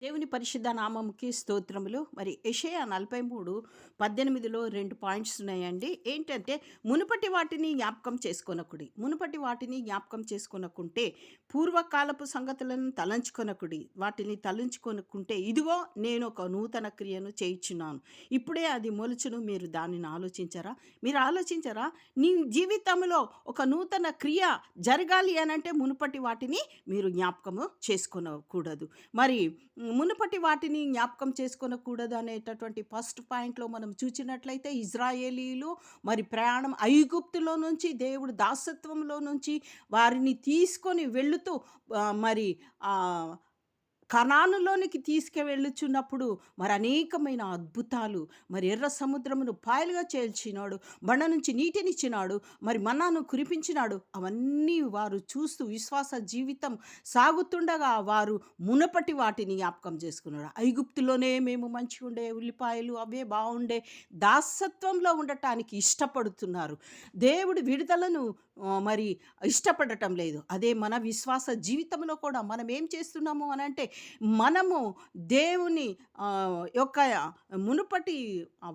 దేవుని పరిశుద్ధ నామముకి స్తోత్రములు. మరి యెషయా 43:18లో 2 పాయింట్స్ ఉన్నాయండి. ఏంటంటే, మునుపటి వాటిని జ్ఞాపకం చేసుకొనకుడి. మునుపటి వాటిని జ్ఞాపకం చేసుకొనకుంటే, పూర్వకాలపు సంగతులను తలంచుకొనకుడి. వాటిని తలంచుకొనుకుంటే, ఇదిగో నేనొక నూతన క్రియను చేయుచున్నాను. ఇప్పుడే అది మొలుచును, మీరు దానిని ఆలోచించరా? మీరు ఆలోచించరా? నీ జీవితంలో ఒక నూతన క్రియ జరగాలి అనంటే, మునుపటి వాటిని మీరు జ్ఞాపకము చేసుకొనకూడదు. మరి మునుపటి వాటిని జ్ఞాపకం చేసుకొనకూడదు అనేటటువంటి ఫస్ట్ పాయింట్‌లో మనం చూచినట్లయితే, ఇజ్రాయేలీయులు మరి ప్రయాణం ఐగుప్తులో నుంచి దేవుడు దాసత్వంలో నుంచి వారిని తీసుకొని వెళ్ళుతూ మరి ఆహ్, కనానులోనికి తీసుకువెళ్ళుచున్నప్పుడు మరి అనేకమైన అద్భుతాలు, మరి ఎర్ర సముద్రమును పాయలుగా చేల్చినాడు, బండ నుంచి నీటినిచ్చినాడు, మరి మన్నాను కురిపించినాడు. అవన్నీ వారు చూస్తూ విశ్వాస జీవితం సాగుతుండగా వారు మునపటి వాటిని జ్ఞాపకం చేసుకున్నాడు. ఐగుప్తులోనే మేము మంచిగుండే ఉల్లిపాయలు అవే బాగుండే, దాసత్వంలో ఉండటానికి ఇష్టపడుతున్నారు. దేవుడు విడుదలను మరి ఇష్టపడటం లేదు. అదే మన విశ్వాస జీవితంలో కూడా మనం ఏం చేస్తున్నాము అనంటే, మనము దేవుని యొక్క మునుపటి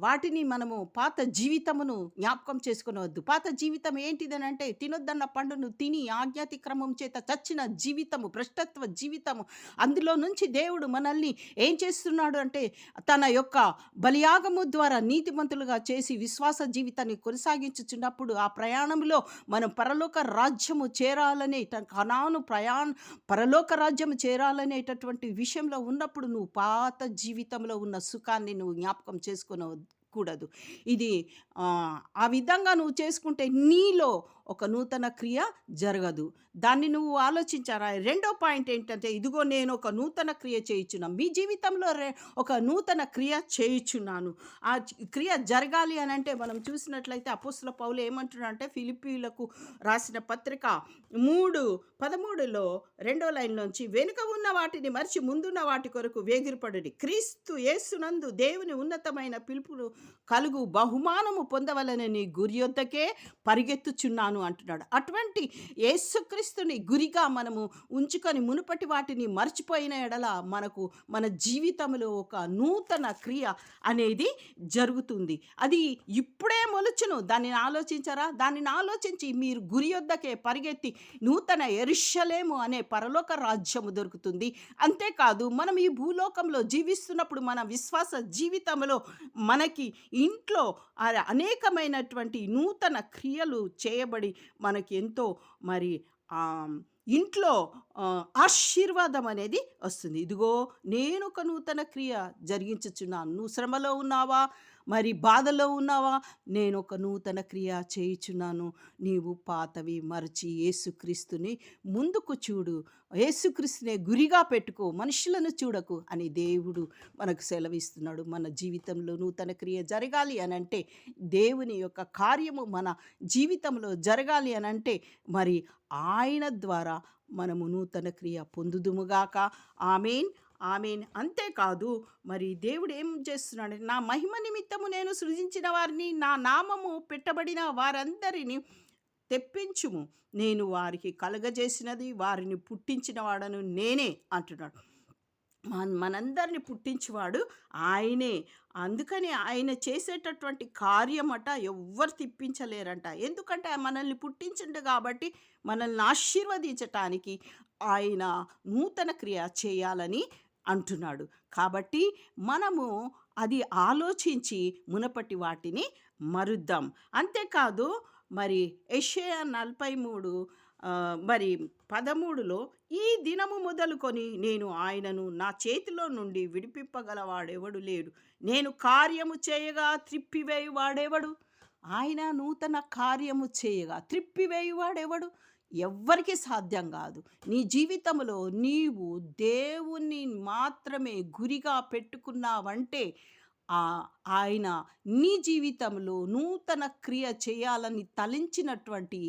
వాటిని మనము పాత జీవితమును జ్ఞాపకం చేసుకొనవద్దు. పాత జీవితం ఏంటిదనంటే, తినొద్దన్న పండును తిని ఆజ్ఞాతిక్రమం చేత చచ్చిన జీవితము, భ్రష్టత్వ జీవితము. అందులో నుంచి దేవుడు మనల్ని ఏం చేస్తున్నాడు అంటే, తన యొక్క బలియాగము ద్వారా నీతిమంతులుగా చేసి విశ్వాస జీవితాన్ని కొనసాగించుచున్నప్పుడు, ఆ ప్రయాణంలో మనం పరలోక రాజ్యము చేరాలనే పరలోక రాజ్యము చేరాలనేటటువంటి విషయంలో ఉన్నప్పుడు, నువ్వు పాత జీవితంలో ఉన్న సుఖాన్ని నువ్వు జ్ఞాపకం కూడదు. ఇది ఆ విధంగా నువ్వు చేసుకుంటే నీలో ఒక నూతన క్రియ జరగదు. దాన్ని నువ్వు ఆలోచించారా? రెండో పాయింట్ ఏంటంటే, ఇదిగో నేను ఒక నూతన క్రియ చేయుచున్నాను. మీ జీవితంలో ఒక నూతన క్రియ చేయుచున్నాను. ఆ క్రియ జరగాలి అనంటే, మనం చూసినట్లయితే అపోస్తల పౌలు ఏమంటున్నాడంటే, ఫిలిప్పీయులకు రాసిన పత్రిక 3:13లో రెండో లైన్‌లోంచి, వెనుక ఉన్న వాటిని మరిచి ముందున్న వాటి కొరకు వేగిరపడుడి. క్రీస్తు యేసునందు దేవుని ఉన్నతమైన పిలుపును కలుగు బహుమానము పొందవలనని గురి యొద్దకే పరిగెత్తుచున్నాను అంటున్నాడు. అటువంటి యేసుక్రీస్తుని గురిగా మనము ఉంచుకొని మునుపటి వాటిని మర్చిపోయిన ఎడల మనకు మన జీవితంలో ఒక నూతన క్రియ అనేది జరుగుతుంది. అది ఇప్పుడే మొలుచును. దానిని ఆలోచించరా? దానిని ఆలోచించి మీరు గురి యొద్దకే పరిగెత్తి నూతన యెరూషలేము అనే పరలోక రాజ్యము దొరుకుతుంది. అంతేకాదు, మనం ఈ భూలోకంలో జీవిస్తున్నప్పుడు మన విశ్వాస జీవితంలో మనకి ఇంట్లో అనేకమైనటువంటి నూతన క్రియలు చేయబడి మనకి ఎంతో మరి ఇంట్లో ఆశీర్వాదం అనేది వస్తుంది. ఇదిగో నేను ఒక నూతన క్రియ జరిగించుచున్నాను. నువ్వు శ్రమలో ఉన్నావా, మరి బాధలో ఉన్నావా? నేను ఒక నూతన క్రియ చేయుచున్నాను. నీవు పాతవి మరచి యేసుక్రీస్తుని ముందుకు చూడు, యేసుక్రీస్తునే గురిగా పెట్టుకో, మనుషులను చూడకు అని దేవుడు మనకు సెలవిస్తున్నాడు. మన జీవితంలో నూతన క్రియ జరగాలి అనంటే, దేవుని యొక్క కార్యము మన జీవితంలో జరగాలి అనంటే, మరి ఆయన ద్వారా మనము నూతన క్రియ పొందుదుముగాక. ఆమేన్, ఆమేన్. అంతేకాదు, మరి దేవుడు ఏం చేస్తున్నాడంటే, నా మహిమ నిమిత్తము నేను సృజించిన వారిని, నా నామము పెట్టబడిన వారందరినీ తెప్పించుము. నేను వారికి కలగజేసినది, వారిని పుట్టించిన వాడను నేనే అంటున్నాడు. మనందరిని పుట్టించువాడు ఆయనే. అందుకని ఆయన చేసేటటువంటి కార్యమట ఎవ్వరు తిప్పించలేరంట. ఎందుకంటే మనల్ని పుట్టించిండు కాబట్టి, మనల్ని ఆశీర్వదించటానికి ఆయన నూతన క్రియ చేయాలని అంటున్నాడు. కాబట్టి మనము అది ఆలోచించి మునపటి వాటిని మరుద్దాం. అంతేకాదు, మరి యెషయా 43 మరి 13లో, ఈ దినము మొదలుకొని నేను ఆయనను నా చేతిలో నుండి విడిపింపగలవాడెవడు లేడు. నేను కార్యము చేయగా త్రిప్పివేయువాడెవడు? ఆయన నూతన కార్యము చేయగా త్రిప్పివేయువాడెవడు? ఎవ్వరికి సాధ్యం కాదు. నీ జీవితంలో నీవు దేవుణ్ణి మాత్రమే గురిగా పెట్టుకున్నావంటే, ఆయన నీ జీవితంలో నూతన క్రియ చేయాలని తలించినటువంటి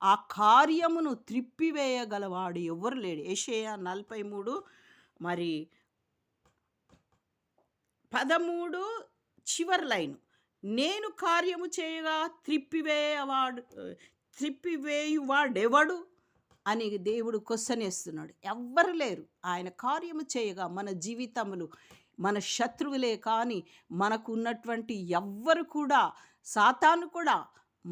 ఆ కార్యమును త్రిప్పివేయగలవాడు ఎవ్వరు లేడు. యెషయా 43 మరి 13 చివరి లైను, నేను కార్యము చేయగా త్రిప్పివేయువాడెవడు? అని దేవుడు క్వశ్చన్ వేస్తున్నాడు. ఎవ్వరు లేరు. ఆయన కార్యము చేయగా మన జీవితములు మన శత్రువులే కానీ మనకు ఉన్నటువంటి ఎవ్వరు కూడా సాతాను కూడా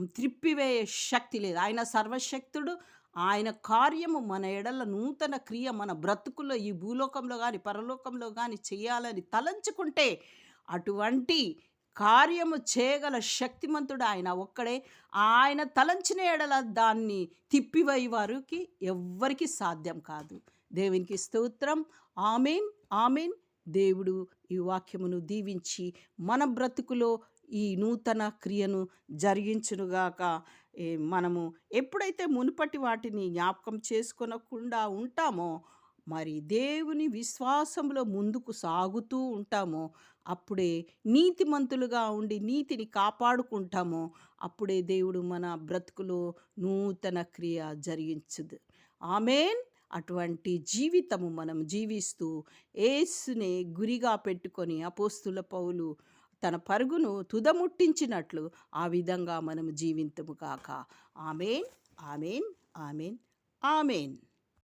త్రిప్పివేయే శక్తి లేదు. ఆయన సర్వశక్తుడు. ఆయన కార్యము మన ఎడల నూతన క్రియ మన బ్రతుకుల్లో ఈ భూలోకంలో గాని, పరలోకంలో గాని చేయాలని తలంచుకుంటే అటువంటి కార్యము చేయగల శక్తిమంతుడు ఆయన ఒక్కడే. ఆయన తలంచిన ఎడల దాన్ని తిప్పివేయ వారికి ఎవ్వరికీ సాధ్యం కాదు. దేవునికి స్తోత్రం. ఆమేన్. ఆమేన్. దేవుడు ఈ వాక్యమును దీవించి మన బ్రతుకులో ఈ నూతన క్రియను జరిగించునుగాక. మనము ఎప్పుడైతే మునుపటి వాటిని జ్ఞాపకం చేసుకొనకుండా ఉంటామో, మరి దేవుని విశ్వాసంలో ముందుకు సాగుతూ ఉంటామో, అప్పుడే నీతిమంతులుగా ఉండి నీతిని కాపాడుకుంటామో, అప్పుడే దేవుడు మన బ్రతుకులో నూతన క్రియ జరిగించుదు. ఆమేన్. అటువంటి జీవితము మనం జీవిస్తూ యేసునే గురిగా పెట్టుకొని అపోస్తుల పౌలు తన పరుగును తుదముట్టించినట్లు ఆ విధంగా మనం జీవింతుము గాక. ఆమేన్. ఆమేన్. ఆమేన్. ఆమేన్.